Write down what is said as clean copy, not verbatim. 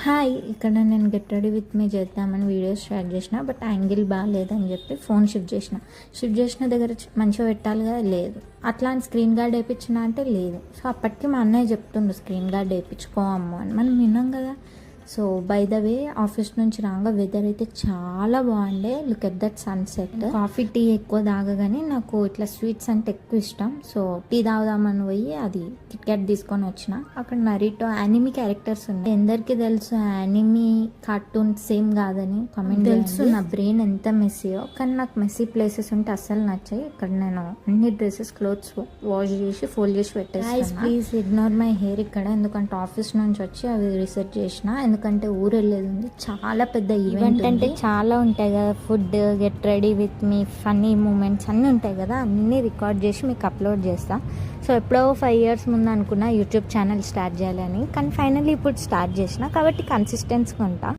Hi, ఇక్కడ నేను get ready with మీ చేద్దామని వీడియో స్టార్ట్ చేసిన. బట్ యాంగిల్ బాగాలేదని చెప్పి ఫోన్ షిఫ్ట్ చేసిన దగ్గర మంచిగా పెట్టాలిగా, లేదు. అట్లా అని స్క్రీన్ గార్డ్ వేయించిన అంటే లేదు. సో అప్పటికి మా అన్నయ్య చెప్తుండు స్క్రీన్ గార్డ్ వేయించుకో అమ్మ అని. మనం విన్నాం కదా. So by the way, office నుంచి రాగా వెదర్ అయితే చాలా బాగుండే. Look at that sunset. Coffee tea ఎక్కువ తాగగానే నాకు ఇట్లా స్వీట్స్ అంటే ఎక్కువ ఇష్టం. సో టీ తాగుదామని పోయి అది కిట్ క్యాట్ తీసుకొని వచ్చిన. అక్కడ నరీటో యానిమీ క్యారెక్టర్స్ ఉన్నాయి. ఎందరికి తెలుసు యానిమీ కార్టూన్ సేమ్ కాదని కామెంట్ తెలుసు. నా బ్రెయిన్ ఎంత మెస్సీయో, కానీ నాకు మెస్సీ ప్లేసెస్ ఉంటే అస్సలు నచ్చాయి. ఇక్కడ నేను అన్ని డ్రెస్సెస్ క్లోత్స్ వాష్ చేసి ఫోల్డ్ చేసి పెట్టేసి, ప్లీజ్ ఇగ్నోర్ మై హెయిర్ ఇక్కడ. ఎందుకంటే ఆఫీస్ నుంచి వచ్చి అవి రీసెట్ చేసిన. ఎందుకంటే ఊరు వెళ్ళేది ఉంది. చాలా పెద్ద ఈవెంట్ అంటే చాలా ఉంటాయి కదా. Food, get ready with me, funny moments అన్నీ ఉంటాయి కదా. అన్నీ రికార్డ్ చేసి మీకు అప్లోడ్ చేస్తా. సో ఎప్పుడో 5 years ముందు అనుకున్నా యూట్యూబ్ ఛానల్ స్టార్ట్ చేయాలని, కానీ ఫైనల్లీ ఇప్పుడు స్టార్ట్ చేసిన. కాబట్టి కన్సిస్టెన్సీగా ఉంటా.